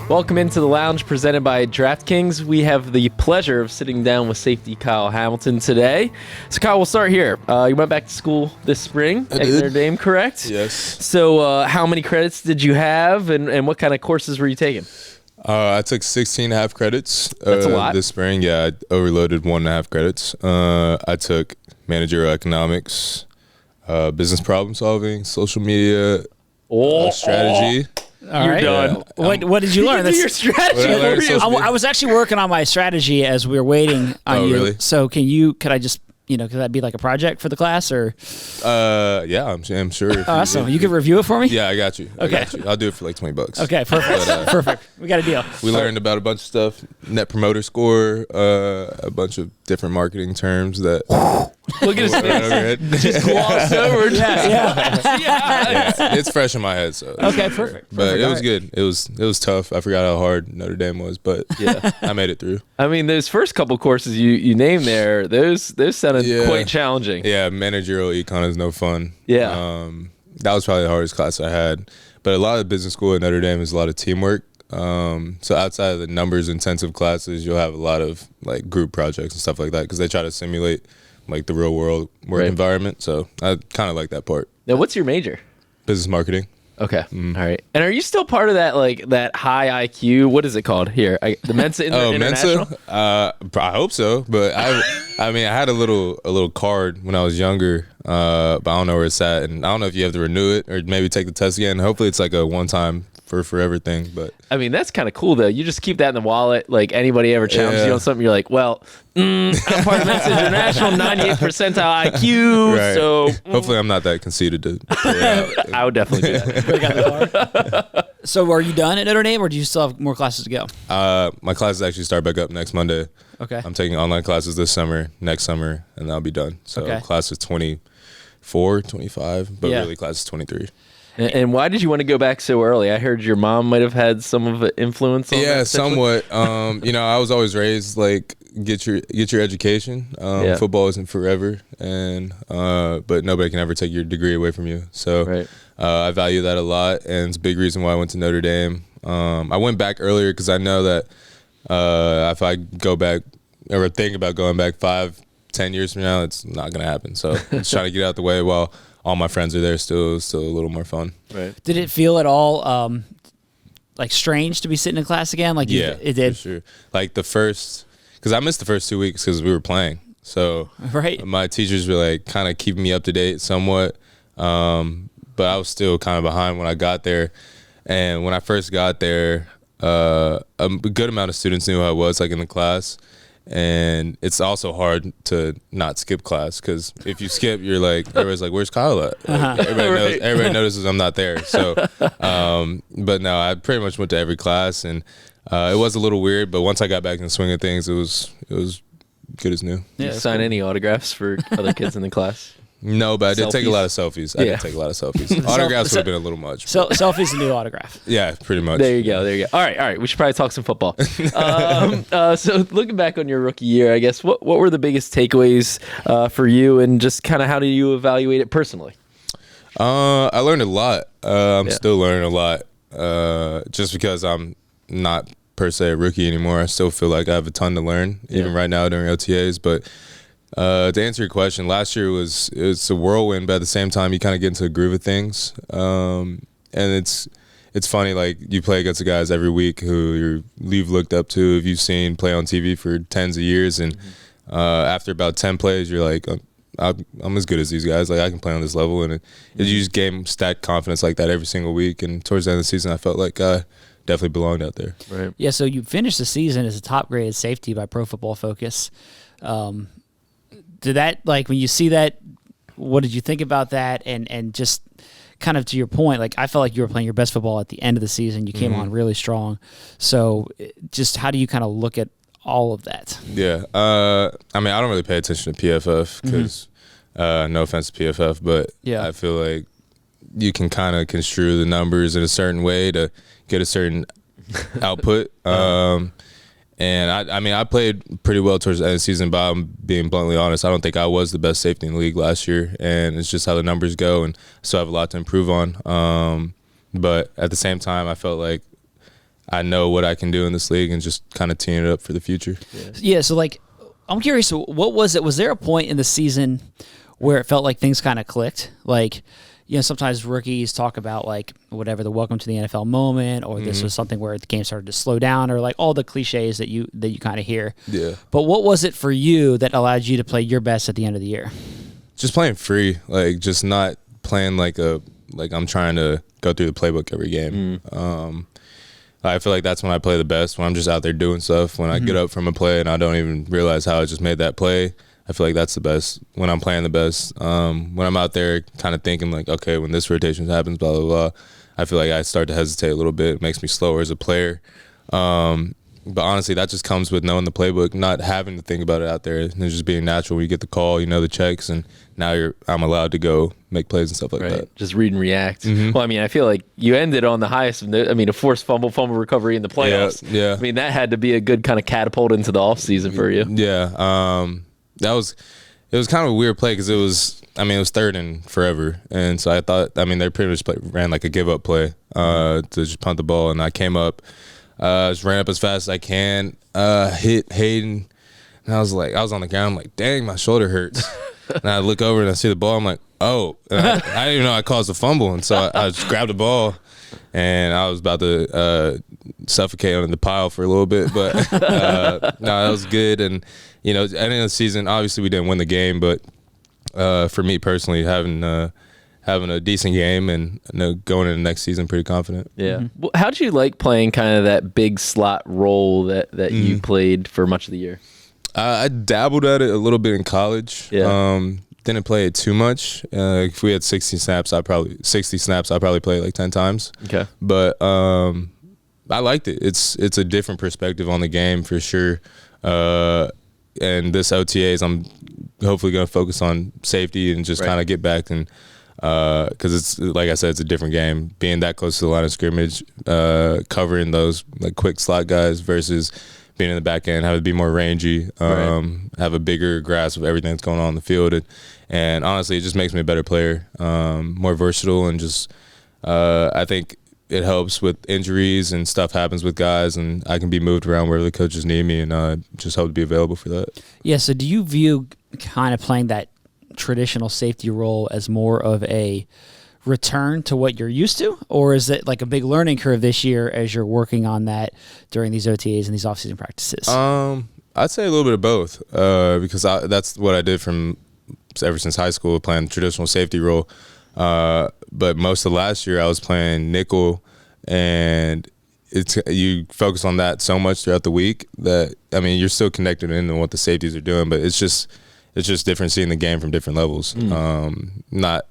Welcome into the lounge presented by DraftKings. We have the pleasure of sitting down with safety Kyle Hamilton today. So Kyle, we'll start here. You went back to school this spring at Notre Dame, correct? Yes. So how many credits did you have and what kind of courses were you taking? I took 16 and a half credits That's a lot. this spring. Yeah, I overloaded 1.5 credits. I took managerial economics, business problem solving, social media, strategy. All right. Done. What did you learn? Do your strategy What I learned for you. social I was actually working on my strategy as we were waiting on Oh, you. really? So could I just, could that be like a project for the class or? Yeah, I'm sure. Awesome. You could review it for me? Yeah, I got you. Okay. I'll do it for like $20. Okay, perfect. But, Perfect. We got a deal. We learned about a bunch of stuff, net promoter score, a bunch of different marketing terms that Look at his went face. over head. Just glossed over. Yeah. Yeah, it's fresh in my head, so. Okay, perfect. But it was All good. It was tough. I forgot how hard Notre Dame was, but Yeah. I made it through. I mean, those first couple courses you named there, those sounded Yeah. quite challenging. Yeah, managerial econ is no fun. Yeah. That was probably the hardest class I had. But a lot of business school at Notre Dame is a lot of teamwork. So outside of the numbers intensive classes, you'll have a lot of like group projects and stuff like that because they try to simulate like the real world work Right. environment. So I kind of like that part. Now, what's your major? Business marketing. Okay. All right. And are you still part of that high IQ? What is it called here? The Mensa International? Mensa? I hope so. But I mean, I had a little card when I was younger, but I don't know where it's at, and I don't know if you have to renew it or maybe take the test again. Hopefully, it's like a one-time for forever thing. But I mean, that's kind of cool though. You just keep that in the wallet. Like anybody ever challenges Yeah. you on something, you're like, well, I'm part of Mensa International, 98th percentile IQ. Right. So hopefully, I'm not that conceited to pull it out. I would definitely do that. So are you done at Notre Dame or do you still have more classes to go? My classes actually start back up next Monday. Okay. I'm taking online classes this summer, next summer, and I'll be done. So Okay. class is 24, 25, but Yeah. really class is 23. And why did you want to go back so early? I heard your mom might have had some of the influence on Yeah, that. somewhat. I was always raised like get your education. Yeah. Football isn't forever, and but nobody can ever take your degree away from you. So Right. I value that a lot, and it's a big reason why I went to Notre Dame. I went back earlier because I know that if I go back or think about going back 5-10 years from now, it's not gonna happen. So I'm just trying to get out the way while all my friends are there. Still a little more fun. Right. Did it feel at all like strange to be sitting in class again? Like Yeah, it did. for sure. Like because I missed the first 2 weeks because we were playing. So Right. my teachers were like kind of keeping me up to date somewhat, but I was still kind of behind when I got there. And when I first got there, a good amount of students knew who I was, like in the class. And it's also hard to not skip class because if you skip, you're like everybody's like, "Where's Kyle at?" Like, everybody notices I'm not there. So, but no, I pretty much went to every class, and it was a little weird. But once I got back in the swing of things, it was good as new. Did you Yeah, sign any autographs for other kids in the class? No, but I did take a Selfies? lot of selfies. I Yeah. did take a lot of selfies. Autographs would have been a little much. So selfie's a new autograph. Yeah, pretty much. There you go. All right. We should probably talk some football. So looking back on your rookie year, I guess, what were the biggest takeaways for you and just kind of how do you evaluate it personally? I learned a lot. I'm Yeah. still learning a lot. Just because I'm not per se a rookie anymore, I still feel like I have a ton to learn, even right now during OTAs. But to answer your question, last year it's a whirlwind, but at the same time, you kind of get into a groove of things. And it's funny, like you play against the guys every week who you've looked up to, if you've seen play on TV for tens of years, and after about 10 plays, you're like, I'm as good as these guys. Like I can play on this level, and you just gain stacked confidence like that every single week. And towards the end of the season, I felt like I definitely belonged out there. Right. Yeah, so you finished the season as a top graded safety by Pro Football Focus. Did that, like, when you see that, what did you think about that? And just kind of to your point, like, I felt like you were playing your best football at the end of the season. You came on really strong. So just how do you kind of look at all of that? Yeah. I mean, I don't really pay attention to PFF because no offense to PFF, but Yeah. I feel like you can kind of construe the numbers in a certain way to get a certain output. And I mean, I played pretty well towards the end of the season, but I'm being bluntly honest. I don't think I was the best safety in the league last year, and it's just how the numbers go, and I still have a lot to improve on. But at the same time, I felt like I know what I can do in this league and just kind of teeing it up for the future. Yeah. So like, I'm curious, what was it? Was there a point in the season where it felt like things kind of clicked? Like, sometimes rookies talk about like whatever the welcome to the NFL moment, or this was something where the game started to slow down, or like all the cliches that you kind of hear. Yeah. But what was it for you that allowed you to play your best at the end of the year? Just playing free, like just not playing like I'm trying to go through the playbook every game. I feel like that's when I play the best, when I'm just out there doing stuff. When I get up from a play and I don't even realize how I just made that play, I feel like that's the best, when I'm playing the best. When I'm out there kind of thinking like, okay, when this rotation happens, blah, blah, blah, I feel like I start to hesitate a little bit. It makes me slower as a player. But honestly, that just comes with knowing the playbook, not having to think about it out there, and just being natural. When you get the call, you know the checks, and now I'm allowed to go make plays and stuff like that. Just read and react. Well, I mean, I feel like you ended on the highest of a forced fumble recovery in the playoffs. Yeah. I mean, that had to be a good kind of catapult into the offseason for you. Yeah. It was kind of a weird play because it was third and forever. And so I thought, they pretty much ran like a give up play to just punt the ball. And I came up, just ran up as fast as I can, hit Hayden. And I was on the ground, I'm like, dang, my shoulder hurts. And I look over and I see the ball. I'm like, oh, and I didn't even know I caused a fumble. And so I just grabbed the ball and I was about to suffocate under the pile for a little bit. But no, that was good. And, at the end of the season, obviously we didn't win the game. But for me personally, having a decent game and going into the next season pretty confident. Yeah. Well, how did you like playing kind of that big slot role that you played for much of the year? I dabbled at it a little bit in college. Yeah. Didn't play it too much. If we had 60 snaps, I'd probably play it like 10 times. Okay. But I liked it. It's a different perspective on the game for sure. And this OTAs, I'm hopefully going to focus on safety and just kind of get back and because it's, like I said, it's a different game. Being that close to the line of scrimmage, covering those like quick slot guys versus being in the back end, have to be more rangy, have a bigger grasp of everything that's going on in the field. And honestly, it just makes me a better player, more versatile, and just I think it helps with injuries and stuff happens with guys, and I can be moved around wherever the coaches need me, and just hope to be available for that. Yeah, so do you view kind of playing that traditional safety role as more of a return to what you're used to, or is it like a big learning curve this year as you're working on that during these OTAs and these offseason practices? I'd say a little bit of both, because that's what I did from ever since high school, playing the traditional safety role. But most of last year I was playing nickel, and you focus on that so much throughout the week that you're still connected into what the safeties are doing, but it's just different seeing the game from different levels. Not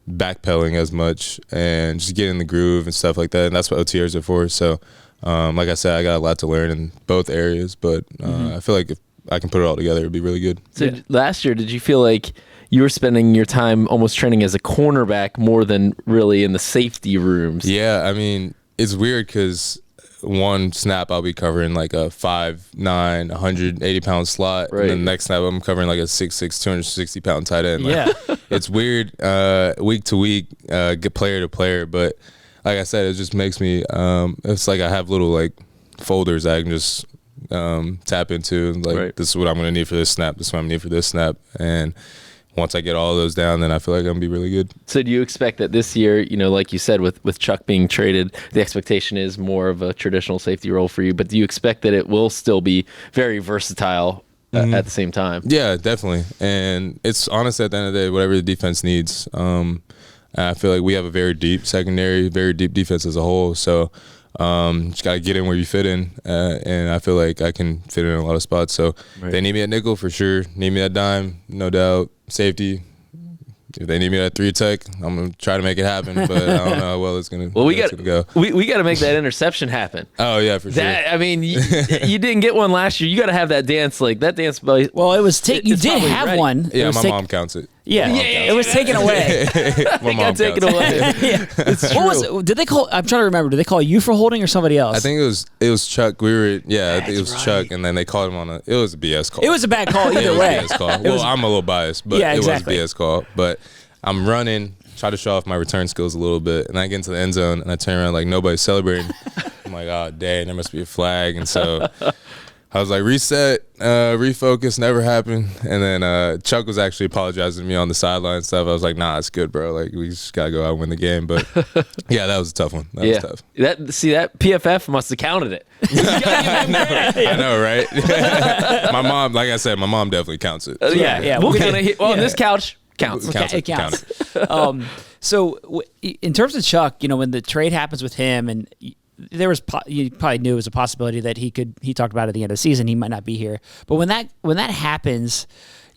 backpedaling as much and just getting in the groove and stuff like that. And that's what OTRs are for. So, like I said, I got a lot to learn in both areas, but I feel like if I can put it all together, it'd be really good. So last year, did you feel like you were spending your time almost training as a cornerback more than really in the safety rooms? Yeah, it's weird because one snap I'll be covering like a 5'9", 180-pound slot, and then the next snap I'm covering like a 6'6", 260-pound tight end. It's weird week to week, player to player, but like I said, it just makes me it's like I have little like folders I can just tap into, like this is what I'm going to need for this snap, this is what I'm going to need for this snap, and once I get all of those down, then I feel like I'm going to be really good. So do you expect that this year, like you said, with Chuck being traded, the expectation is more of a traditional safety role for you, but do you expect that it will still be very versatile at the same time? Yeah, definitely. And it's honestly, at the end of the day, whatever the defense needs. I feel like we have a very deep secondary, very deep defense as a whole. So just got to get in where you fit in. And I feel like I can fit in a lot of spots. So they need me at nickel for sure. Need me at dime, no doubt. Safety. If they need me at 3 tech, I'm gonna try to make it happen, but I don't know how well it's gonna. Well, we got to make that interception happen. Oh yeah, for sure. You didn't get one last year. You got to have that dance. Well, it was you did have ready. One. Yeah, my mom counts it. Yeah, it was taken away. My mom counts taken away. It's true. What was it? Did they call? I'm trying to remember. Did they call you for holding or somebody else? I think it was Chuck. I think it was Chuck, and then they called him on it was a BS call. It was a bad call either way. It was a BS call. Well, I'm a little biased, but it was a BS call. But I'm running, try to show off my return skills a little bit, and I get into the end zone, and I turn around like nobody's celebrating. I'm like, oh, dang, there must be a flag. And so I was like, reset, refocus, never happened. And then Chuck was actually apologizing to me on the sideline and stuff. I was like, nah, it's good, bro. Like, we just got to go out and win the game. But, yeah, that was a tough one. That was tough. That PFF must have counted it. I know, right? My mom, like I said, my mom definitely counts it. So, Yeah. We'll count it. Well, this couch counts. It counts. So in terms of Chuck, when the trade happens with him, and there was, you probably knew it was a possibility that he talked about at the end of the season, he might not be here. But when that happens,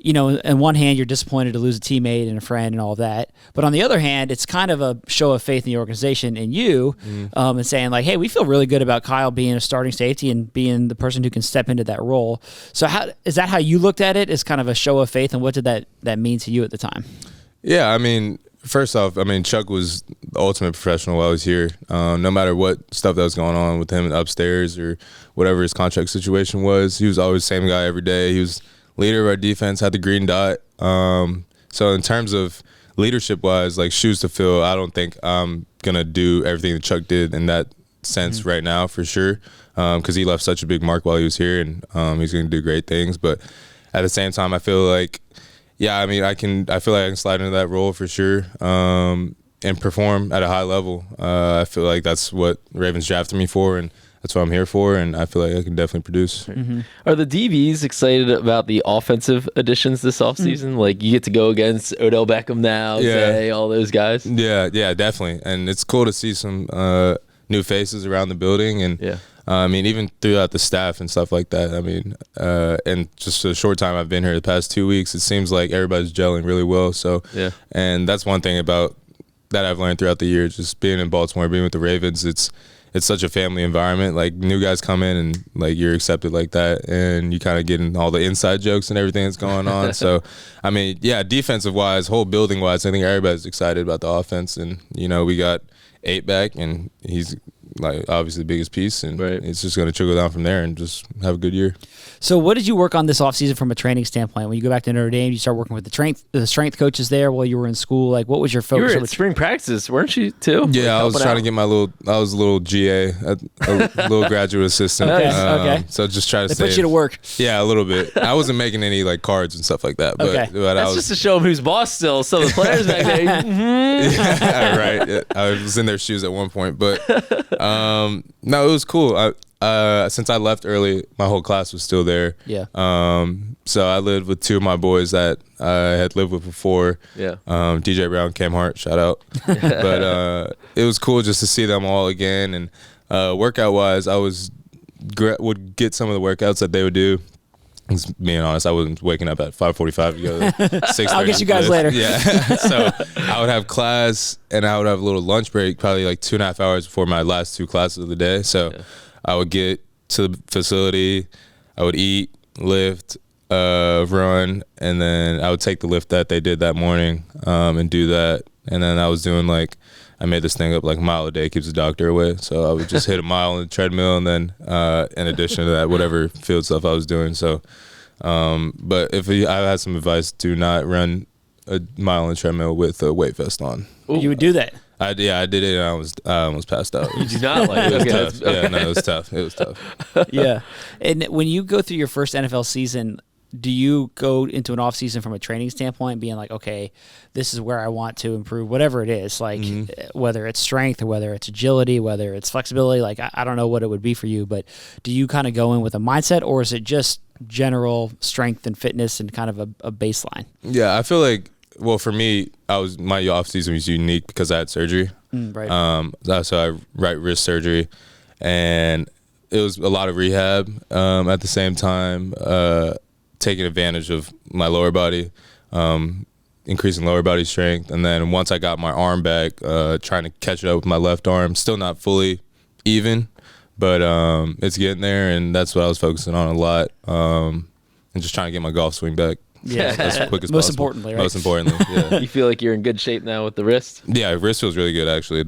on one hand, you're disappointed to lose a teammate and a friend and all of that. But on the other hand, it's kind of a show of faith in the organization and you, and saying like, hey, we feel really good about Kyle being a starting safety and being the person who can step into that role. So is that how you looked at it, as kind of a show of faith, and what did that mean to you at the time? Yeah, I mean, first off, Chuck was the ultimate professional while I was here. No matter what stuff that was going on with him upstairs or whatever his contract situation was, he was always the same guy every day. He was leader of our defense, had the green dot. So in terms of leadership-wise, like shoes to fill, I don't think I'm going to do everything that Chuck did in that sense right now for sure, because he left such a big mark while he was here, and he's going to do great things. But at the same time, I feel like, I feel like I can slide into that role for sure, and perform at a high level. I feel like that's what Ravens drafted me for, and that's what I'm here for, and I feel like I can definitely produce. Mm-hmm. Are the DBs excited about the offensive additions this offseason? Like, you get to go against Odell Beckham now, Zay, all those guys? Yeah, definitely. And it's cool to see some new faces around the building, and even throughout the staff and stuff like that. And just a short time I've been here, the past 2 weeks, it seems like everybody's gelling really well. So, and that's one thing about that I've learned throughout the years, just being in Baltimore, being with the Ravens. It's such a family environment. Like, new guys come in and like you're accepted like that, and you kind of get in all the inside jokes and everything that's going on. So, defensive wise, whole building wise, I think everybody's excited about the offense. And we got 8 back, and he's like obviously the biggest piece, and it's just going to trickle down from there and just have a good year. So what did you work on this offseason from a training standpoint? When you go back to Notre Dame, you start working with the strength coaches there while you were in school. Like, what was your focus? You were at spring practices, weren't you, too? Yeah, I was trying to get I was a little GA, a little graduate assistant. Okay. So just try to put you to work. Yeah, a little bit. I wasn't making any like cards and stuff like that. But that's just to show them who's boss still. So the players back there. Yeah, right. Yeah, I was in their shoes at one point. But no, it was cool. Since I left early, my whole class was still there. Yeah. So I lived with 2 of my boys that I had lived with before. Yeah. DJ Brown, Cam Hart, shout out. But it was cool just to see them all again. And workout wise, I would get some of the workouts that they would do. Being honest, I wasn't waking up at 5:45 to go to 6:30. I'll get you guys later. Yeah. So I would have class, and I would have a little lunch break, probably like 2.5 hours before my last 2 classes of the day. So I would get to the facility, I would eat, lift, run, and then I would take the lift that they did that morning and do that. And then I was doing I made this thing up like a mile a day keeps the doctor away. So I would just hit a mile on the treadmill, and then in addition to that, whatever field stuff I was doing. So, but if I had some advice, do not run a mile on the treadmill with a weight vest on. Ooh. You would do that? I did it, and I almost passed out. You do not like it? It was Okay. tough. Yeah, no, it was tough. It was tough. Yeah. And when you go through your first NFL season, do you go into an off season from a training standpoint being like, okay, this is where I want to improve, whatever it is, like whether it's strength or whether it's agility, whether it's flexibility, like I don't know what it would be for you, but do you kind of go in with a mindset, or is it just general strength and fitness and kind of a baseline? Yeah, I feel like, well, for me, my off season was unique because I had surgery. Right. So I right wrist surgery, and it was a lot of rehab. At the same time, taking advantage of my lower body, increasing lower body strength, and then once I got my arm back, trying to catch it up with my left arm. Still not fully even, but it's getting there, and that's what I was focusing on a lot, and just trying to get my golf swing back. Yeah, as quick as most possible. importantly, right? Most importantly, yeah. You feel like you're in good shape now with the wrist? Yeah, wrist feels really good actually.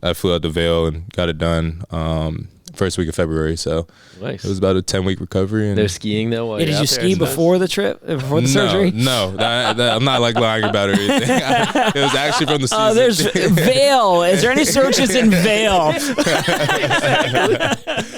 I flew out to Vail and got it done, first week of February. So Nice. it was about a 10-week recovery. And They're skiing though. While Did you're you out there, ski I suppose? before the trip, before the surgery? No, I'm not like lying about it or anything. It was actually from the season. Oh, there's Vail. Is there any searches in Vail?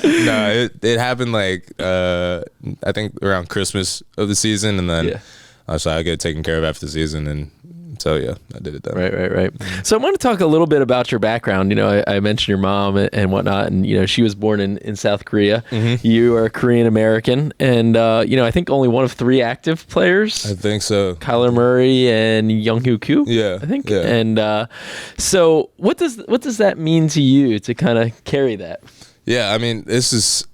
No, it happened like I think around Christmas of the season, and then I was like, I get it taken care of after the season, and so yeah, I did it then. Right. So I want to talk a little bit about your background. You know, I mentioned your mom and whatnot, and you know, she was born in South Korea. Mm-hmm. You are Korean American, and you know, I think only one of 3 active players. I think so. Kyler Murray and Young-Hoo Koo. Yeah, I think. yeah. And so, what does that mean to you to kind of carry that? Yeah, I mean, it's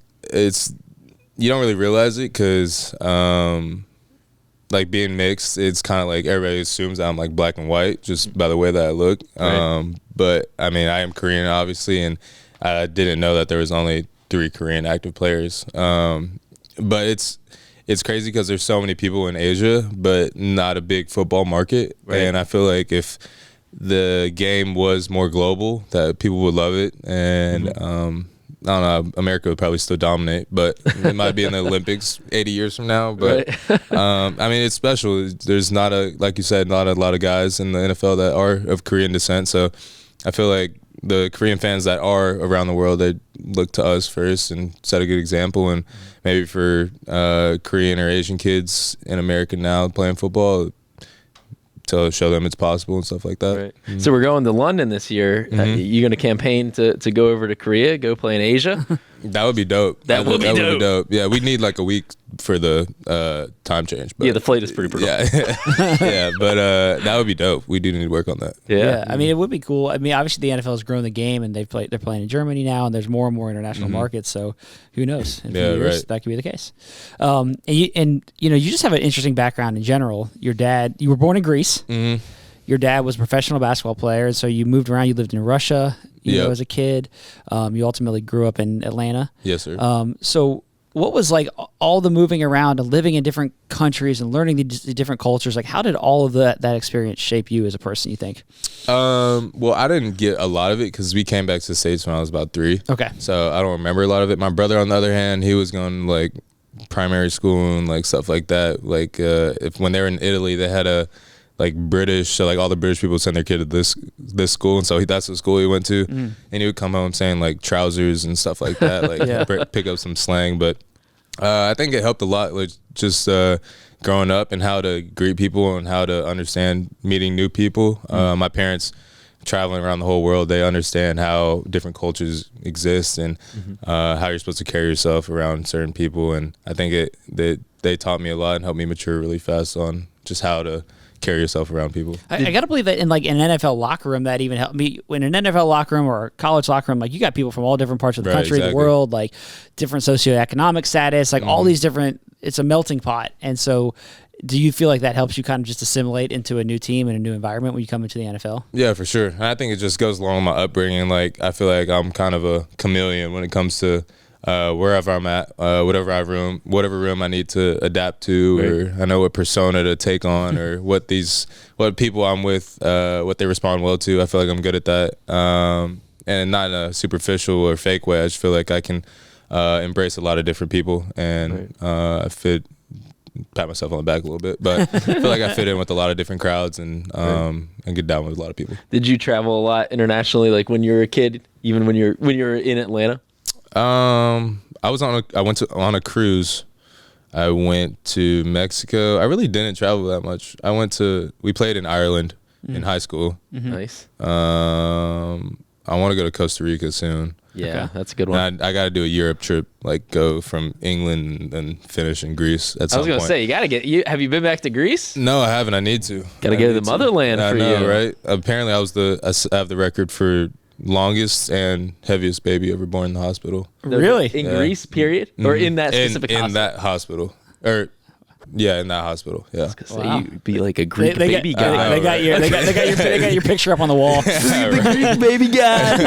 you don't really realize it because like being mixed, it's kind of like everybody assumes I'm like black and white just by the way that I look. Right. But I mean, I am Korean obviously, and I didn't know that there was only 3 Korean active players. But it's crazy because there's so many people in Asia, but not a big football market. Right. And I feel like if the game was more global, that people would love it. And I don't know, America would probably still dominate, but it might be in the Olympics 80 years from now. But I mean, it's special. There's not like you said, not a lot of guys in the NFL that are of Korean descent. So I feel like the Korean fans that are around the world, they look to us first and set a good example. And maybe for Korean or Asian kids in America now playing football, to show them it's possible and stuff like that. Right. Mm-hmm. So we're going to London this year. You going to campaign to go over to Korea, go play in Asia? That would be dope. That would be dope. Yeah, we'd need like a week for the time change. But yeah, the flight is pretty brutal. Yeah, yeah, but that would be dope. We do need to work on that. Yeah, I mean, it would be cool. I mean, obviously the NFL has grown the game, and they're playing in Germany now, and there's more and more international markets. So who knows? In a few years, that could be the case. And you know, you just have an interesting background in general. Your dad, you were born in Greece. Mm-hmm. Your dad was a professional basketball player, so you moved around. You lived in Russia, you know, as a kid. You ultimately grew up in Atlanta. Yes, sir. So what was like all the moving around and living in different countries and learning the different cultures? Like, how did all of that experience shape you as a person, you think? Well, I didn't get a lot of it because we came back to the States when I was about 3. Okay. So I don't remember a lot of it. My brother, on the other hand, he was going to like primary school and like stuff like that. Like when they were in Italy, they had a like British, so like all the British people send their kid to this school, and so that's the school he went to, and he would come home saying like trousers and stuff like that, like pick up some slang. But I think it helped a lot, like just growing up and how to greet people and how to understand meeting new people. My parents traveling around the whole world, they understand how different cultures exist and how you're supposed to carry yourself around certain people, and I think they taught me a lot and helped me mature really fast on just how to carry yourself around people. I gotta believe that in like an NFL locker room, that even helped me. In an NFL locker room or a college locker room, like you got people from all different parts of the country, the world, like different socioeconomic status, like all these different. It's a melting pot, and so. Do you feel like that helps you kind of just assimilate into a new team and a new environment when you come into the NFL? Yeah, for sure. I think it just goes along with my upbringing. Like I feel like I'm kind of a chameleon when it comes to wherever I'm at, whatever room I need to adapt to, or I know what persona to take on, or what people I'm with, what they respond well to. I feel like I'm good at that, and not in a superficial or fake way. I just feel like I can embrace a lot of different people, and I pat myself on the back a little bit, but I feel like I fit in with a lot of different crowds and get down with a lot of people. Did you travel a lot internationally, like when you were a kid, even when you were in Atlanta? I went on a cruise. I went to Mexico. I really didn't travel that much. We played in Ireland in high school. Nice. I want to go to Costa Rica soon. Yeah, that's a good one. I got to do a Europe trip, like go from England and finish in Greece at some point. I was gonna say, you gotta get. Have you been back to Greece? No, I haven't. I need to. Gotta go to the motherland for you, right? Apparently, I have the record for longest and heaviest baby ever born in the hospital. Really? In Greece, period, or in that specific hospital? In that hospital, in that hospital. Yeah. Wow. You'd be like a Greek baby guy. They got your picture up on the wall. The Greek baby guy.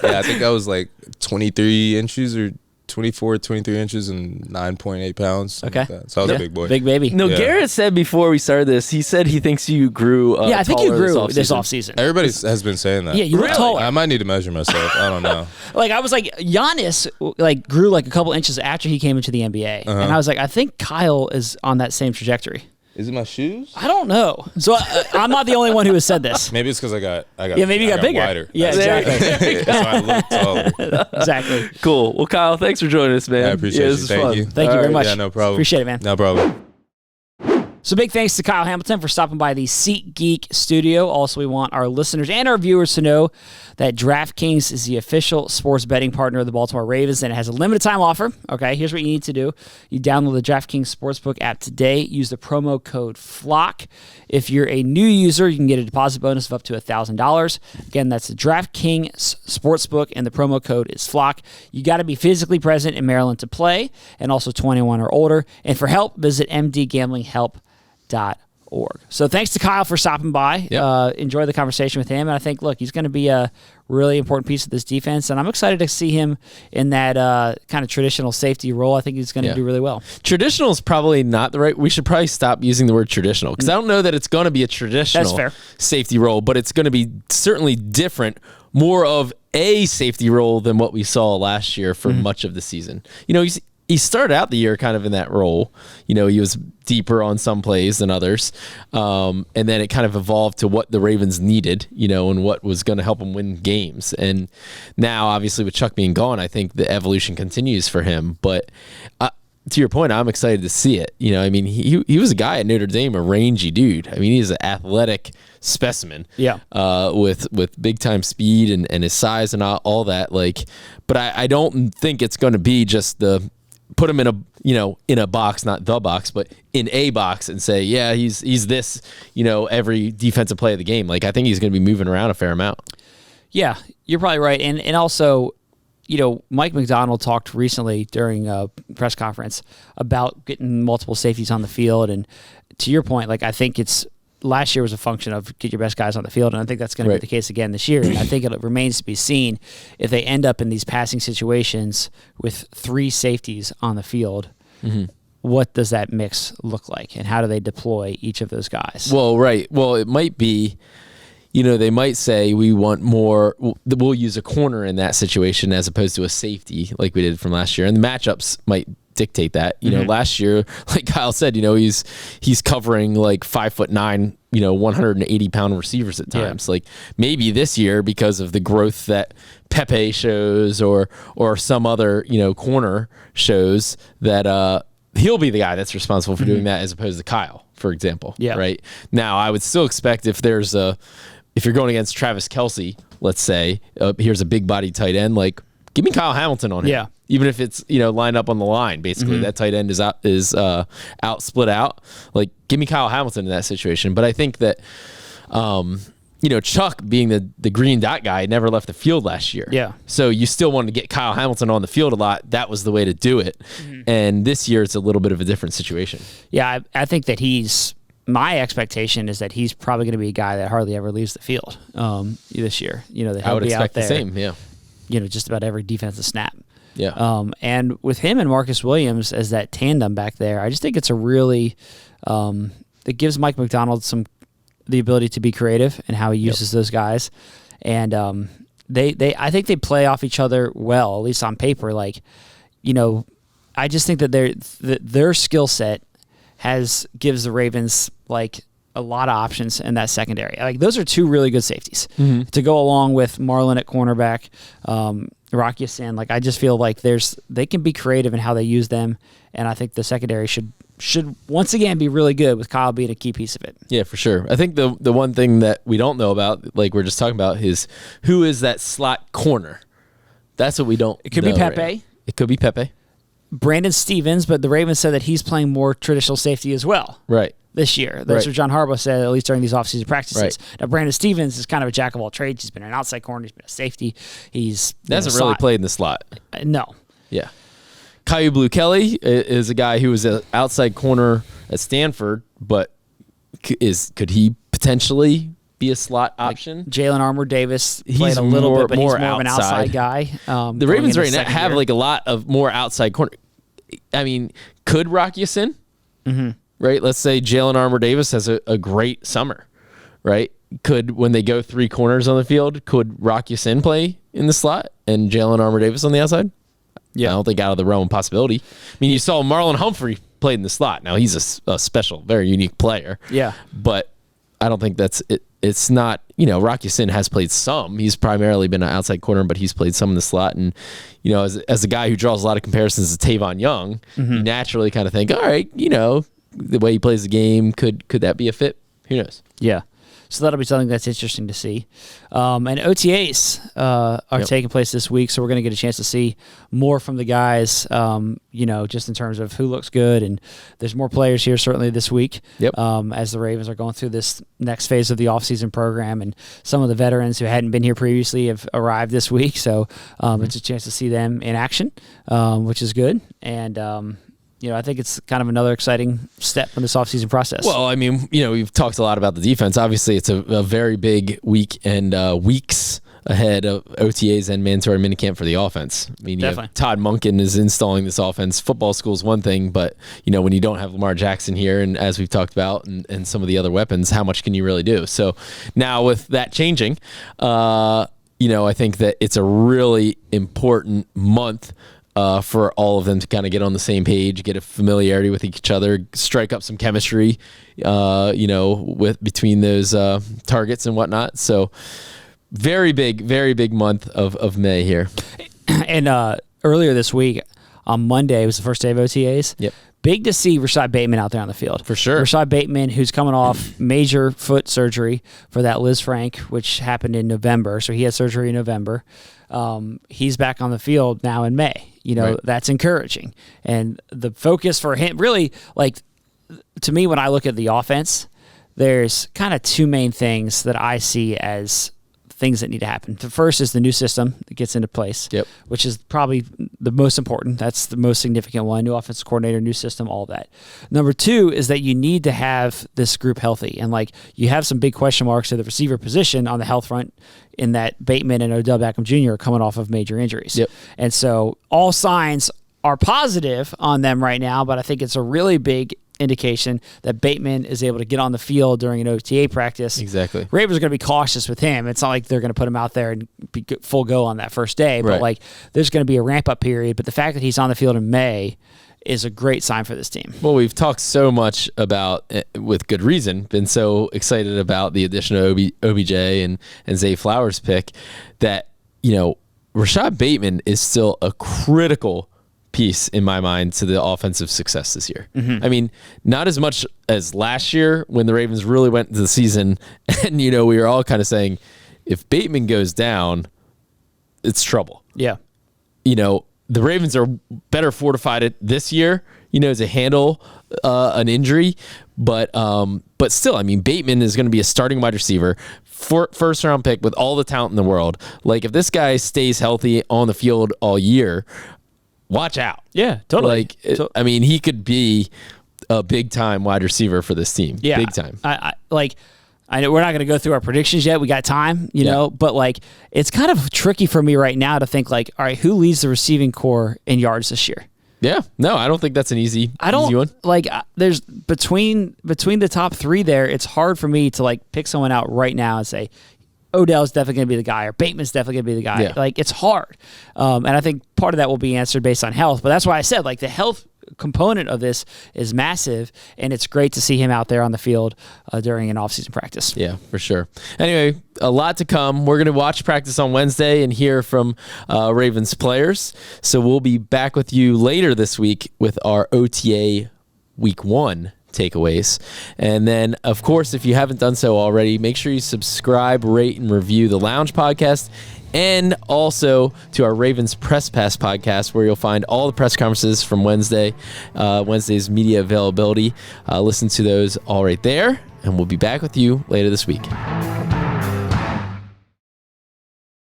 Yeah, I think I was like 23 inches or 24, 23 inches and 9.8 pounds. Okay. Like that. So I was a big boy. Big baby. No, Yeah. Garrett said before we started this, he said he thinks you grew. Yeah, I think you taller grew this offseason. Everybody has been saying that. Yeah, you look taller. I might need to measure myself. I don't know. Like I was like Giannis like grew like a couple inches after he came into the NBA, and I was like, I think Kyle is on that same trajectory. Is it my shoes? I don't know. So I'm not the only one who has said this. Maybe it's because I got Yeah, maybe you got bigger. Wider. Yeah, exactly. That's why I look taller. Exactly. Cool. Well, Kyle, thanks for joining us, man. I appreciate this you. is Thank fun. you. Thank you very much. Yeah, no problem. Appreciate it, man. No problem. So big thanks to Kyle Hamilton for stopping by the SeatGeek studio. Also, we want our listeners and our viewers to know that DraftKings is the official sports betting partner of the Baltimore Ravens, and it has a limited time offer. Okay, here's what you need to do. You download the DraftKings Sportsbook app today. Use the promo code FLOCK. If you're a new user, you can get a deposit bonus of up to $1,000. Again, that's the DraftKings Sportsbook, and the promo code is FLOCK. You got to be physically present in Maryland to play, and also 21 or older. And for help, visit mdgamblinghelp.org. So thanks to Kyle for stopping by. Yep. Enjoy the conversation with him. And I think, look, he's going to be a really important piece of this defense. And I'm excited to see him in that kind of traditional safety role. I think he's going to do really well. Traditional is probably not the right. We should probably stop using the word traditional because I don't know that it's going to be a traditional That's fair. safety role, but it's going to be certainly different, more of a safety role than what we saw last year for much of the season. You know, he started out the year kind of in that role. You know, he was deeper on some plays than others. And then it kind of evolved to what the Ravens needed, you know, and what was going to help them win games. And now, obviously, with Chuck being gone, I think the evolution continues for him. But to your point, I'm excited to see it. You know, I mean, he was a guy at Notre Dame, a rangy dude. I mean, he's an athletic specimen. Yeah. With big time speed and his size and all that. Like, but I don't think it's going to be just the put him in a box, not the box, but in a box and say, yeah, he's this, you know, every defensive play of the game. Like, I think he's going to be moving around a fair amount. Yeah, you're probably right. And also, you know, Mike McDonald talked recently during a press conference about getting multiple safeties on the field. And to your point, like, I think last year was a function of get your best guys on the field, and I think that's going to be the case again this year. And I think it remains to be seen if they end up in these passing situations with 3 safeties on the field. What does that mix look like, and how do they deploy each of those guys? Well, right. Well, it might be, you know, they might say we want more. We'll use a corner in that situation as opposed to a safety like we did from last year, and the matchups might dictate that. You know, last year, like Kyle said, you know, he's covering like 5'9", you know, 180-pound receivers at times. Like, maybe this year, because of the growth that Pepe shows or some other, you know, corner shows, that he'll be the guy that's responsible for doing that as opposed to Kyle, for example. Yeah. Right. Now, I would still expect if you're going against Travis Kelce, let's say, here's a big body tight end, like, give me Kyle Hamilton on him. Yeah. Even if it's, you know, lined up on the line, basically that tight end is out split out. Like, give me Kyle Hamilton in that situation. But I think that, you know, Chuck being the green dot guy never left the field last year. Yeah. So you still wanted to get Kyle Hamilton on the field a lot. That was the way to do it. And this year it's a little bit of a different situation. Yeah, I think that my expectation is that he's probably going to be a guy that hardly ever leaves the field this year. You know, that he'll be out there. I would expect the same. Yeah. You know, just about every defensive snap. Yeah. And with him and Marcus Williams as that tandem back there, I just think it's a really it gives Mike McDonald the ability to be creative in how he uses those guys. And I think they play off each other well, at least on paper. Like, you know, I just think that their skill set gives the Ravens like a lot of options in that secondary. Like, those are 2 really good safeties to go along with Marlon at cornerback, Rocky Sin. Like, I just feel like they can be creative in how they use them, and I think the secondary should once again be really good with Kyle being a key piece of it. Yeah, for sure. I think the one thing that we don't know about, like we're just talking about, is who is that slot corner. That's what we don't. It could be Pepe. Right. It could be Pepe. Brandon Stevens, but the Ravens said that he's playing more traditional safety as well. Right. This year. That's what John Harbaugh said, at least during these offseason practices. Right. Now, Brandon Stevens is kind of a jack of all trades. He's been an outside corner. He's been a safety. He hasn't really played in the slot. No. Yeah. Caillou Blue Kelly is a guy who was an outside corner at Stanford, but could he potentially be a slot option. Jalen Armour Davis He's played a little more- bit, but he's more more of an outside outside. guy. The Ravens right now have like a lot of more outside corner. I mean, could Rock Sin? Right? Let's say Jalen Armour Davis has a great summer, right? Could, when they go 3 corners on the field, could Rock Sin play in the slot and Jalen Armour Davis on the outside? Yeah. I don't think out of the realm of possibility. I mean, you saw Marlon Humphrey played in the slot. Now, he's a special, very unique player. Yeah. But I don't think that's it. It's not, Rocky Sin has played some. He's primarily been an outside corner, but he's played some in the slot. And, as a guy who draws a lot of comparisons to Tavon Young, you naturally kind of think, all right, the way he plays the game, could that be a fit? Who knows? Yeah. So that'll be something that's interesting to see. And OTAs are taking place this week, so we're going to get a chance to see more from the guys, just in terms of who looks good. And there's more players here certainly this week as the Ravens are going through this next phase of the offseason program. And some of the veterans who hadn't been here previously have arrived this week. So it's a chance to see them in action, which is good. And I think it's kind of another exciting step in this offseason process. Well, I mean, we've talked a lot about the defense. Obviously, it's a very big week and weeks ahead of OTAs and mandatory minicamp for the offense. I mean, Todd Monken is installing this offense. Football school is one thing, but, when you don't have Lamar Jackson here, and as we've talked about, and some of the other weapons, how much can you really do? So now with that changing, I think that it's a really important month for all of them to kind of get on the same page, get a familiarity with each other, strike up some chemistry, with between those targets and whatnot. So very big month of May here. And earlier this week, on Monday, was the first day of OTAs. Yep. Big to see Rashad Bateman out there on the field. For sure. Rashad Bateman, who's coming off major foot surgery for that Liz Frank, which happened in November. So he had surgery in November. He's back on the field now in May. Right. That's encouraging. And the focus for him, really, to me, when I look at the offense, there's kind of 2 main things that I see as things that need to happen. The first is the new system that gets into place, which is probably the most important. That's the most significant one. New offensive coordinator, new system, all of that. Number 2 is that you need to have this group healthy. And you have some big question marks at the receiver position on the health front, in that Bateman and Odell Beckham Jr. are coming off of major injuries. And so all signs are positive on them right now, but I think it's a really big indication that Bateman is able to get on the field during an OTA practice. Exactly. Ravens are going to be cautious with him. It's not like they're going to put him out there and be full go on that first day, but there's going to be a ramp-up period. But the fact that he's on the field in May is a great sign for this team. Well, we've talked so much about, with good reason, been so excited about the addition of OBJ and Zay Flowers pick that, Rashad Bateman is still a critical piece in my mind to the offensive success this year. I mean, not as much as last year when the Ravens really went into the season and, we were all kind of saying, if Bateman goes down, it's trouble. Yeah. The Ravens are better fortified this year, to handle an injury. But still, I mean, Bateman is going to be a starting wide receiver, first round pick with all the talent in the world. If this guy stays healthy on the field all year, watch out. Yeah, totally. I mean, he could be a big time wide receiver for this team. Yeah, big time. I know we're not going to go through our predictions yet. We got time, but it's kind of tricky for me right now to think all right, who leads the receiving core in yards this year? Yeah, no, I don't think that's an easy one. There's between the top 3 there, it's hard for me to pick someone out right now and say Odell's definitely going to be the guy or Bateman's definitely going to be the guy. Yeah. It's hard. And I think part of that will be answered based on health, but that's why I said the health component of this is massive, and it's great to see him out there on the field during an offseason practice. Yeah, for sure. Anyway, a lot to come. We're going to watch practice on Wednesday and hear from Ravens players. So we'll be back with you later this week with our OTA Week 1 takeaways. And then, of course, if you haven't done so already, make sure you subscribe, rate, and review the Lounge Podcast, and also to our Ravens Press Pass podcast, where you'll find all the press conferences from Wednesday's media availability. Listen to those all right there, and we'll be back with you later this week.